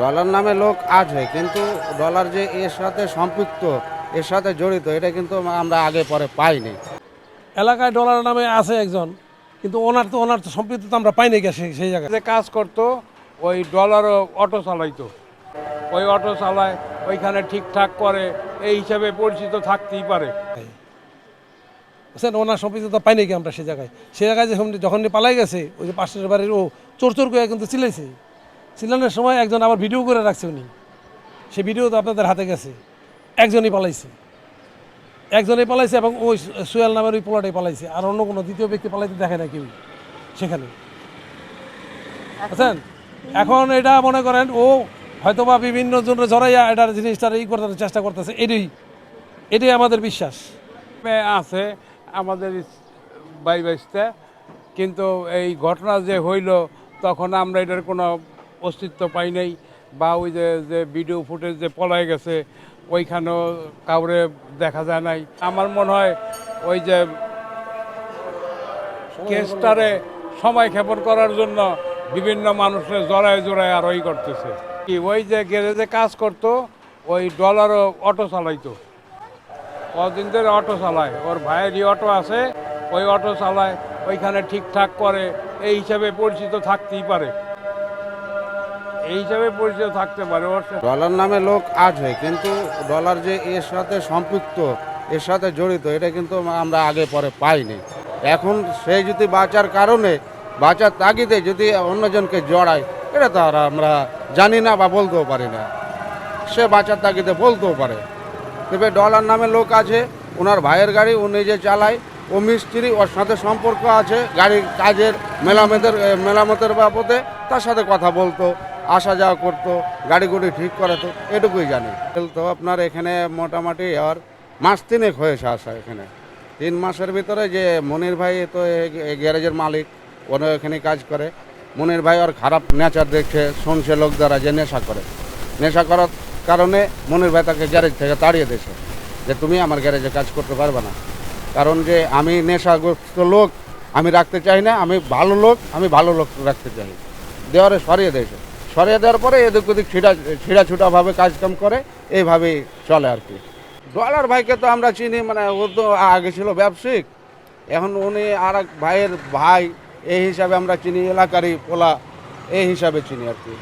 Dollar নামে লোক আছে, কিন্তু ডলার যে এর সাথে সম্পৃক্ত, এর সাথে জড়িত, এটা কিন্তু আমরা আগে পরে পাইনি। এলাকায় ডলার নামে আছে একজন, কিন্তু ওনার তো সম্পৃক্ত তো আমরা পাইনি গেছে সেই জায়গায়। যে কাজ করতো ওই ডলারও অটো চালাইতো, ওই অটো চালায়, ওইখানে ঠিকঠাক করে, এই হিসাবে পরিচিত থাকতেই পারে। বুঝছেন, ওনার সম্পৃক্ত তো পাইনি কি আমরা সেই জায়গায় যখন পালাই গেছে, ওই যে পাশের বাড়ির ও চোর চোর করে কিন্তু চিলাইছে। চিলানোর সময় একজন আবার ভিডিও করে রাখছে উনি, সেই ভিডিও তো আপনাদের হাতে গেছে। একজনই পালাইছে এবং ওই সোহেল নামের ওই পোলাটাই পালাইছে, আর অন্য কোনো দ্বিতীয় ব্যক্তি পালাইতে দেখে না কেউ সেখানে। বুঝছেন, এখন এটা মনে করেন ও হয়তোবা বিভিন্ন জনের জড়াইয়া এটার জিনিসটার করতে চেষ্টা করতেছে, এটাই আমাদের বিশ্বাস। আছে আমাদের বাইতে, কিন্তু এই ঘটনা যে হইল তখন আমরা এটার কোনো অস্তিত্ব পাই নাই, বা ওই যে ভিডিও ফুটেজ যে পলাই গেছে ওইখানেও কাউরে দেখা যায় নাই। আমার মনে হয় ওই যে কেসটারে সময় ক্ষেপণ করার জন্য বিভিন্ন মানুষের জড়ায় আর ওই করতেছে কি, ওই যে গ্যারেজে কাজ করতো ওই ডলারও অটো চালাইতো, কদিন ধরে অটো চালায়, ওর ভাইয়েরই অটো আছে, ওই অটো চালায়, ওইখানে ঠিকঠাক করে, এই হিসাবে পরিচিত থাকতেই পারে, এই হিসাবে পরিচিত থাকতে পারে। ওর ডলার নামে লোক আছে, কিন্তু ডলার যে এর সাথে সম্পৃক্ত, এর সাথে জড়িত, এটা কিন্তু আমরা আগে পরে পাইনি। এখন সে যদি বাঁচার তাগিদে যদি অন্যজনকে জড়ায়, এটা তো আর আমরা জানি না বা বলতেও পারি না। সে বাঁচার তাগিদে বলতেও পারে। তবে ডলার নামে লোক আছে, ওনার ভাইয়ের গাড়ি ও নিজে চালায়, ও মিস্ত্রি, ওর সাথে সম্পর্ক আছে গাড়ির কাজের মেরামতের বাবদে, তার সাথে কথা বলতো, আসা যাওয়া করতো, গাড়িগুড়ি ঠিক করাতো, এটুকুই জানি। তো আপনার এখানে মোটামুটি আর মাস তিনেক হয়েছে আসা এখানে। 3 মাসের ভিতরে যে মনির ভাই তো গ্যারেজের মালিক, ওরা এখানে কাজ করে। মনির ভাই ওর খারাপ নেচার দেখছে, শুনছে লোক দ্বারা যে নেশা করার কারণে মনির ভাই তাকে গ্যারেজ থেকে তাড়িয়ে দিয়েছে, যে তুমি আমার গ্যারেজে কাজ করতে পারবে না। কারণ যে আমি নেশাগ্রস্ত লোক আমি রাখতে চাই না, আমি ভালো লোক রাখতে চাই। দেওয়ারে সরিয়ে দেওয়ার পরে এদিক ওদিক ছিঁড়াছুটাভাবে কাজকাম করে, এইভাবেই চলে আর কি। ডলার ভাইকে তো আমরা চিনি, মানে ও তো আগে ছিল ব্যবসায়িক, এখন উনি আর এক ভাইয়ের ভাই, এই হিসাবে আমরা চিনি, এলাকারই পোলা এই হিসাবে চিনি আর কি।